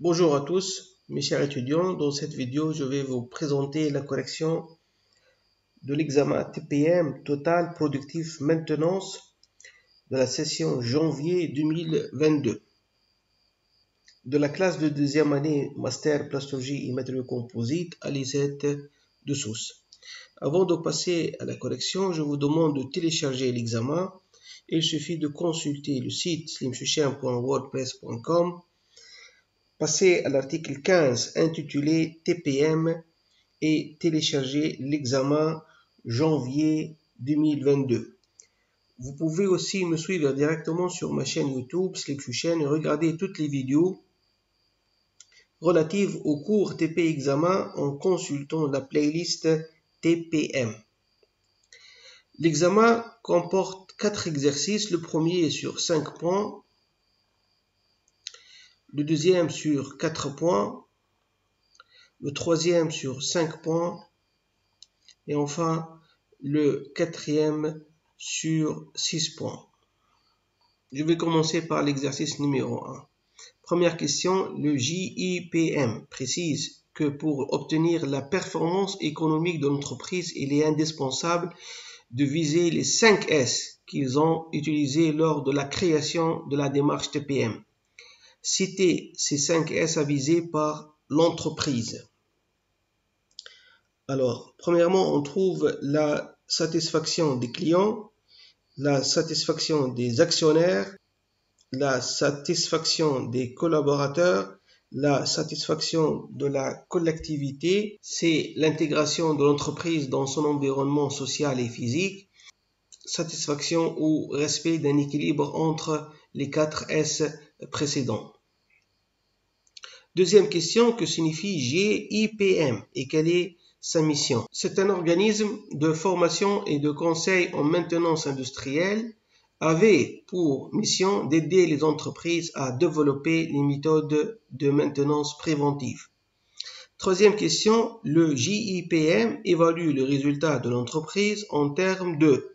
Bonjour à tous, mes chers étudiants. Dans cette vidéo, je vais vous présenter la correction de l'examen TPM Total Productive Maintenance de la session janvier 2022 de la classe de deuxième année Master Plasturgie et Matériaux Composites à l'ISET de Sousse. Avant de passer à la correction, je vous demande de télécharger l'examen. Il suffit de consulter le site slimchuchen.wordpress.com. Passez à l'article 15 intitulé TPM et télécharger l'examen janvier 2022. Vous pouvez aussi me suivre directement sur ma chaîne YouTube Slimchuchen et regarder toutes les vidéos relatives au cours TP Examen en consultant la playlist TPM. L'examen comporte 4 exercices. Le premier est sur 5 points, le deuxième sur 4 points, le troisième sur 5 points et enfin le quatrième sur 6 points. Je vais commencer par l'exercice numéro 1. Première question, le JIPM précise que pour obtenir la performance économique de l'entreprise, il est indispensable de viser les 5 S qu'ils ont utilisés lors de la création de la démarche TPM. Citez ces 5 S à viser par l'entreprise. Alors, premièrement, on trouve la satisfaction des clients, la satisfaction des actionnaires, la satisfaction des collaborateurs, la satisfaction de la collectivité, c'est l'intégration de l'entreprise dans son environnement social et physique, satisfaction ou respect d'un équilibre entre les 4 S précédents. Deuxième question, que signifie GIPM et quelle est sa mission? C'est un organisme de formation et de conseil en maintenance industrielle, avait pour mission d'aider les entreprises à développer les méthodes de maintenance préventive. Troisième question, le JIPM évalue le résultat de l'entreprise en termes de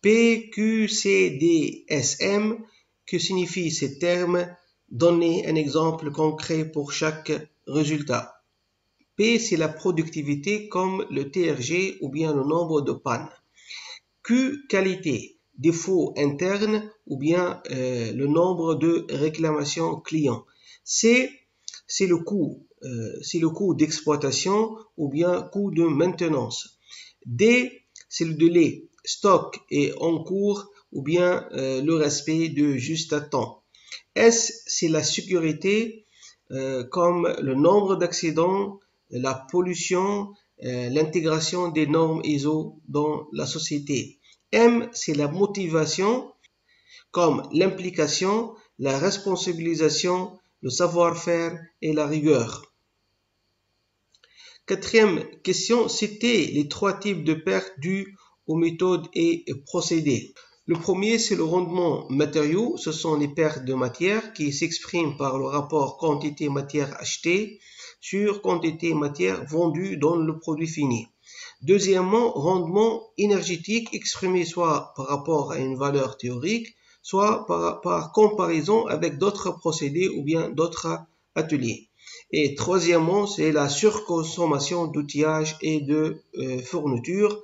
PQCDSM. Que signifient ces termes? Donnez un exemple concret pour chaque résultat. P, c'est la productivité comme le TRG ou bien le nombre de pannes. Q, qualité, défaut interne ou bien le nombre de réclamations clients. C, c'est le coût d'exploitation ou bien coût de maintenance. D, c'est le délai, stock et en cours ou bien le respect de juste à temps. S, c'est la sécurité comme le nombre d'accidents, la pollution, l'intégration des normes ISO dans la société. M, c'est la motivation comme l'implication, la responsabilisation, le savoir-faire et la rigueur. Quatrième question, citez les 3 types de pertes dues aux méthodes et procédés. Le premier, c'est le rendement matériaux. Ce sont les pertes de matière qui s'expriment par le rapport quantité matière achetée sur quantité matière vendue dans le produit fini. Deuxièmement, rendement énergétique exprimé soit par rapport à une valeur théorique, soit par comparaison avec d'autres procédés ou bien d'autres ateliers. Et troisièmement, c'est la surconsommation d'outillage et de fournitures,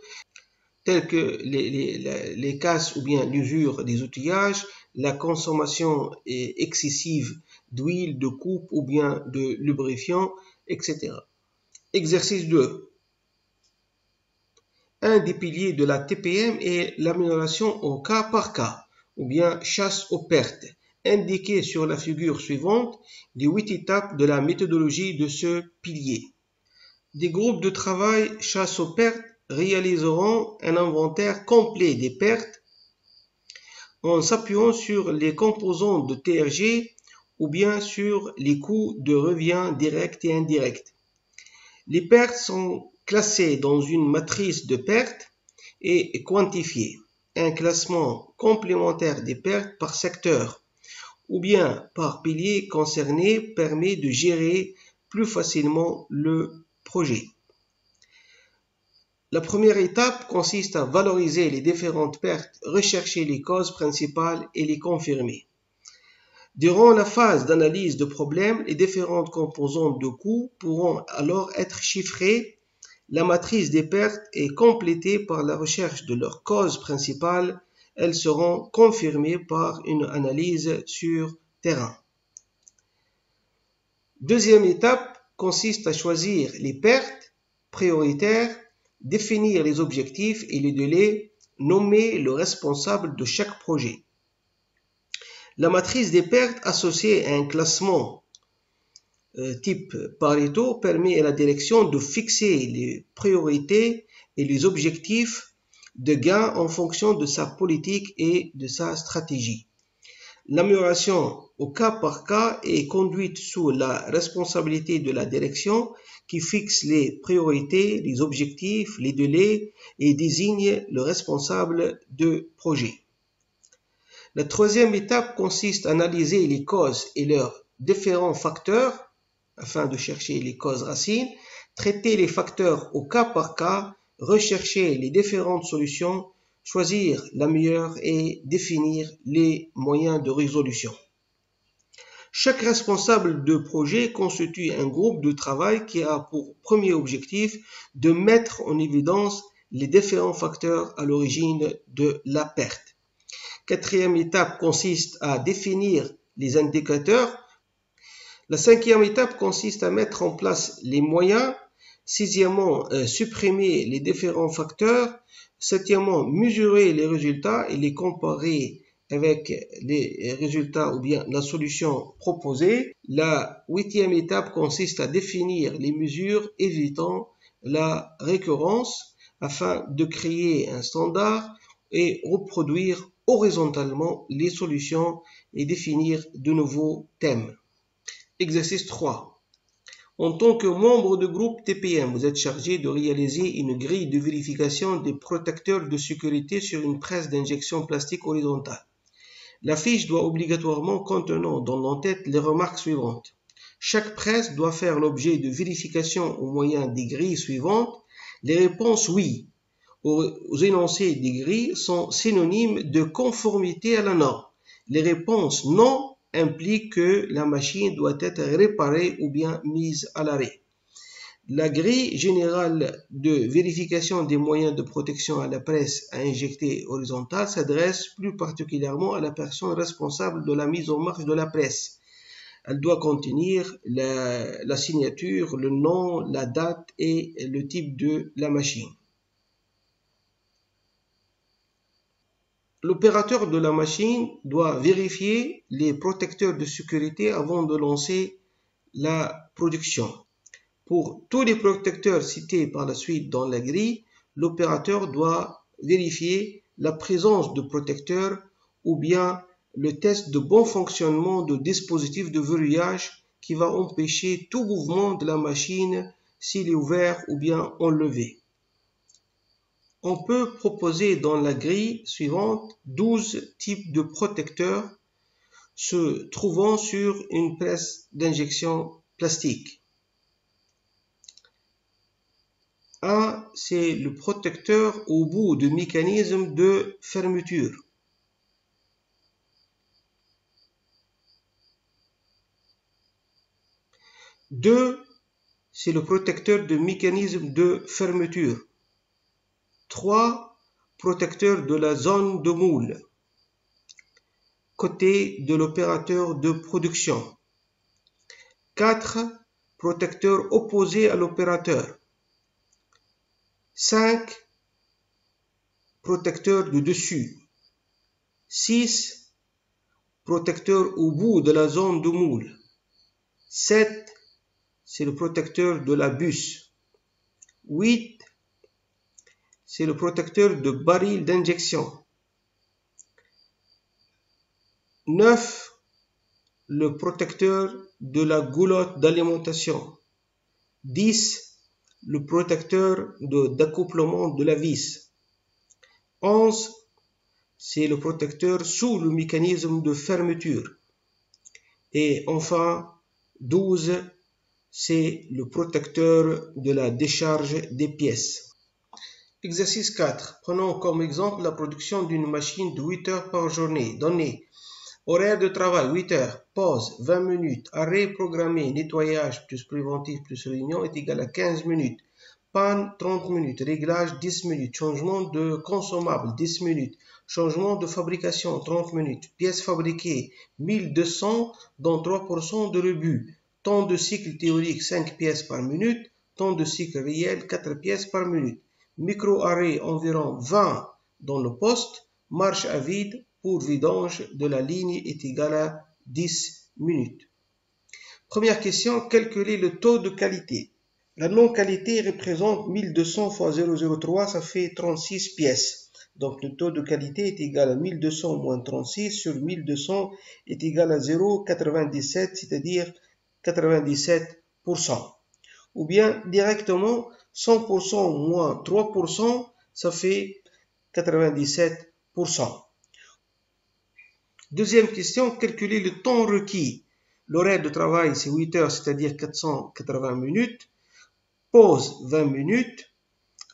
telles que les casses ou bien l'usure des outillages, la consommation excessive d'huile, de coupe ou bien de lubrifiant, etc. Exercice 2. Un des piliers de la TPM est l'amélioration au cas par cas, ou bien chasse aux pertes, indiquées sur la figure suivante, les 8 étapes de la méthodologie de ce pilier. Des groupes de travail chasse aux pertes réaliseront un inventaire complet des pertes en s'appuyant sur les composants de TRG ou bien sur les coûts de revient direct et indirect. Les pertes sont classées dans une matrice de pertes et quantifiées. Un classement complémentaire des pertes par secteur ou bien par pilier concerné permet de gérer plus facilement le projet. La première étape consiste à valoriser les différentes pertes, rechercher les causes principales et les confirmer. Durant la phase d'analyse de problème, les différentes composantes de coûts pourront alors être chiffrées. La matrice des pertes est complétée par la recherche de leur cause principale. Elles seront confirmées par une analyse sur terrain. Deuxième étape consiste à choisir les pertes prioritaires, définir les objectifs et les délais, nommer le responsable de chaque projet. La matrice des pertes associée à un classement type Pareto permet à la direction de fixer les priorités et les objectifs de gain en fonction de sa politique et de sa stratégie. L'amélioration au cas par cas est conduite sous la responsabilité de la direction qui fixe les priorités, les objectifs, les délais et désigne le responsable de projet. La troisième étape consiste à analyser les causes et leurs différents facteurs afin de chercher les causes racines, traiter les facteurs au cas par cas, rechercher les différentes solutions, choisir la meilleure et définir les moyens de résolution. Chaque responsable de projet constitue un groupe de travail qui a pour premier objectif de mettre en évidence les différents facteurs à l'origine de la perte. Quatrième étape consiste à définir les indicateurs. La cinquième étape consiste à mettre en place les moyens. Sixièmement, supprimer les différents facteurs. Septièmement, mesurer les résultats et les comparer avec les résultats ou bien la solution proposée. La huitième étape consiste à définir les mesures évitant la récurrence afin de créer un standard et reproduire horizontalement les solutions et définir de nouveaux thèmes. Exercice 3. En tant que membre de groupe TPM, vous êtes chargé de réaliser une grille de vérification des protecteurs de sécurité sur une presse d'injection plastique horizontale. La fiche doit obligatoirement contenir dans l'entête les remarques suivantes. Chaque presse doit faire l'objet de vérification au moyen des grilles suivantes. Les réponses oui aux énoncés des grilles sont synonymes de conformité à la norme. Les réponses non impliquent que la machine doit être réparée ou bien mise à l'arrêt. La grille générale de vérification des moyens de protection à la presse à injecter horizontale s'adresse plus particulièrement à la personne responsable de la mise en marche de la presse. Elle doit contenir la signature, le nom, la date et le type de la machine. L'opérateur de la machine doit vérifier les protecteurs de sécurité avant de lancer la production. Pour tous les protecteurs cités par la suite dans la grille, l'opérateur doit vérifier la présence de protecteurs ou bien le test de bon fonctionnement du dispositif de verrouillage qui va empêcher tout mouvement de la machine s'il est ouvert ou bien enlevé. On peut proposer dans la grille suivante 12 types de protecteurs se trouvant sur une presse d'injection plastique. 1. C'est le protecteur au bout du mécanisme de fermeture. 2. C'est le protecteur de mécanisme de fermeture. 3. Protecteur de la zone de moule. Côté de l'opérateur de production. 4. Protecteur opposé à l'opérateur. 5. Protecteur de dessus. 6. Protecteur au bout de la zone de moule. 7. C'est le protecteur de la buse. 8. C'est le protecteur de baril d'injection. 9. Le protecteur de la goulotte d'alimentation. 10. Le protecteur d'accouplement de la vis. 11. C'est le protecteur sous le mécanisme de fermeture. Et enfin, 12. C'est le protecteur de la décharge des pièces. Exercice 4. Prenons comme exemple la production d'une machine de 8 heures par journée. Donnée Horaire de travail, 8 heures. Pause, 20 minutes. Arrêt programmé, nettoyage plus préventif plus réunion est égal à 15 minutes. Panne, 30 minutes. Réglage, 10 minutes. Changement de consommable, 10 minutes. Changement de fabrication, 30 minutes. Pièces fabriquées, 1200, dont 3% de rebut. Temps de cycle théorique, 5 pièces par minute. Temps de cycle réel, 4 pièces par minute. Micro-arrêt, environ 20 dans le poste. Marche à vide pour vidange de la ligne est égal à 10 minutes. Première question, calculer le taux de qualité. La non-qualité représente 1200 fois 0,03, ça fait 36 pièces. Donc le taux de qualité est égal à 1200 moins 36 sur 1200 est égal à 0,97, c'est-à-dire 97%. Ou bien directement 100% moins 3%, ça fait 97%. Deuxième question, calculer le temps requis. L'horaire de travail, c'est 8 heures, c'est-à-dire 480 minutes. Pause, 20 minutes.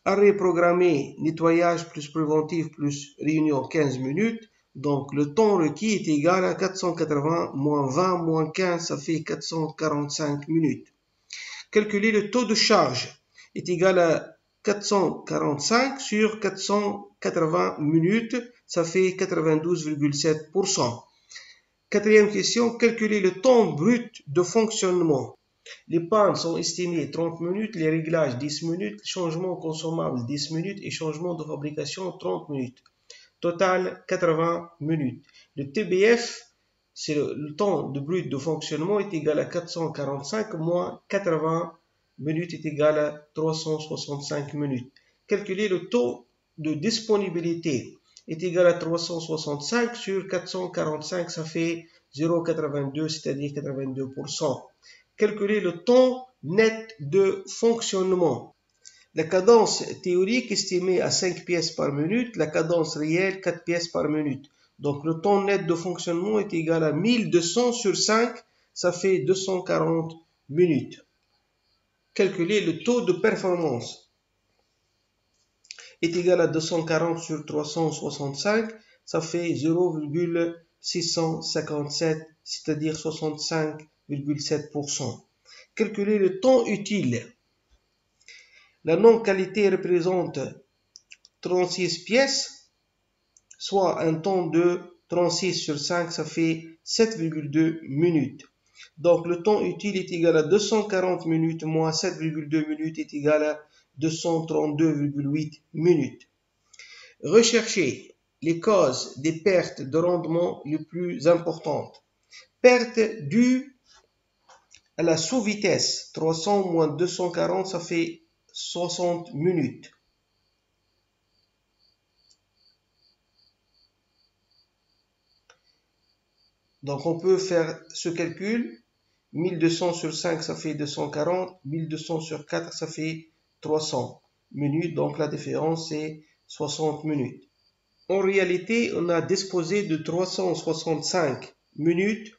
Arrêt programmé, nettoyage plus préventif plus réunion, 15 minutes. Donc, le temps requis est égal à 480 moins 20 moins 15, ça fait 445 minutes. Calculer le taux de charge est égal à 445 sur 480 minutes, ça fait 92,7%. Quatrième question, calculer le temps brut de fonctionnement. Les pannes sont estimées 30 minutes, les réglages 10 minutes, changement consommable 10 minutes et changement de fabrication 30 minutes. Total 80 minutes. Le TBF, c'est le temps de brut de fonctionnement, est égal à 445 moins 80 minutes est égal à 365 minutes. Calculer le taux de disponibilité est égal à 365 sur 445, ça fait 0,82, c'est-à-dire 82%. Calculer le temps net de fonctionnement. La cadence théorique estimée à 5 pièces par minute, la cadence réelle 4 pièces par minute. Donc le temps net de fonctionnement est égal à 1200 sur 5, ça fait 240 minutes. Calculer le taux de performance est égal à 240 sur 365, ça fait 0,657, c'est-à-dire 65,7%. Calculer le temps utile. La non-qualité représente 36 pièces, soit un temps de 36 sur 5, ça fait 7,2 minutes. Donc le temps utile est égal à 240 minutes moins 7,2 minutes est égal à 232,8 minutes. Recherchez les causes des pertes de rendement les plus importantes. Perte due à la sous-vitesse, 300 moins 240, ça fait 60 minutes. Donc on peut faire ce calcul. 1200 sur 5, ça fait 240. 1200 sur 4, ça fait 300 minutes. Donc la différence, c'est 60 minutes. En réalité, on a disposé de 365 minutes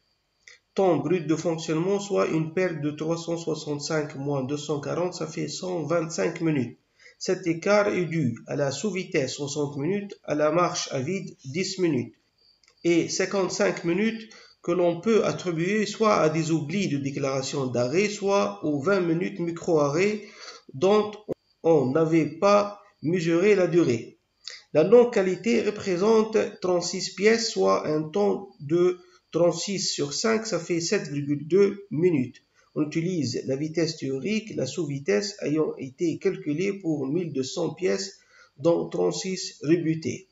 temps brut de fonctionnement, soit une perte de 365 moins 240, ça fait 125 minutes. Cet écart est dû à la sous-vitesse 60 minutes, à la marche à vide 10 minutes et 55 minutes que l'on peut attribuer soit à des oublis de déclaration d'arrêt, soit aux 20 minutes micro-arrêt dont on n'avait pas mesuré la durée. La non-qualité représente 36 pièces, soit un temps de 36 sur 5, ça fait 7,2 minutes. On utilise la vitesse théorique, la sous-vitesse ayant été calculée pour 1200 pièces, dont 36 rebutées.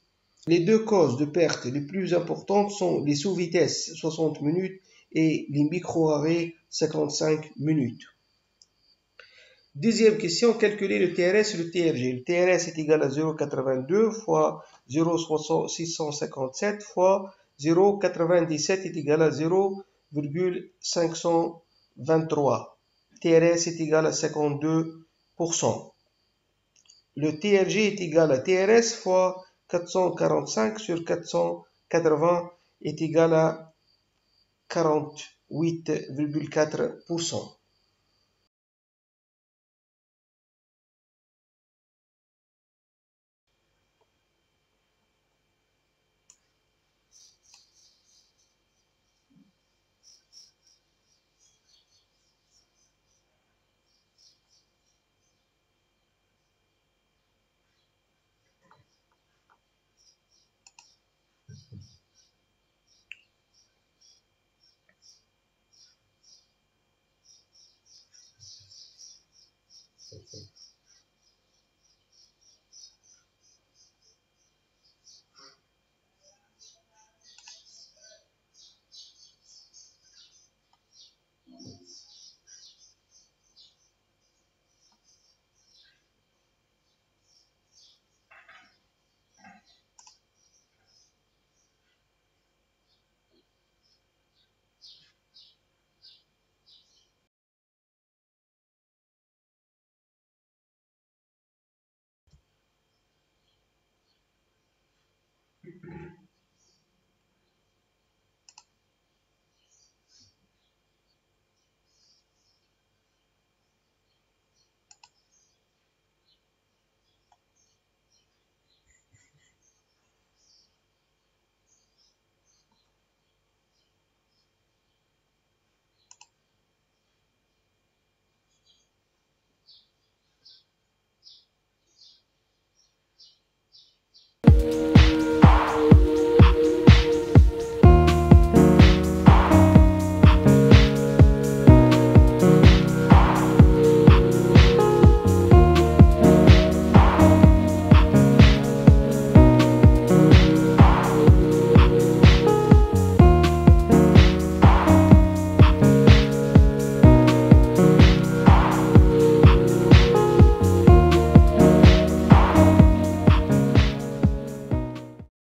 Les deux causes de perte les plus importantes sont les sous-vitesses 60 minutes et les micro-arrêts 55 minutes. Deuxième question, calculer le TRS et le TRG. Le TRS est égal à 0,82 fois 0,657 fois 0,97 est égal à 0,523. TRS est égal à 52%. Le TRG est égal à TRS fois 445 sur 480 est égal à 48,4%.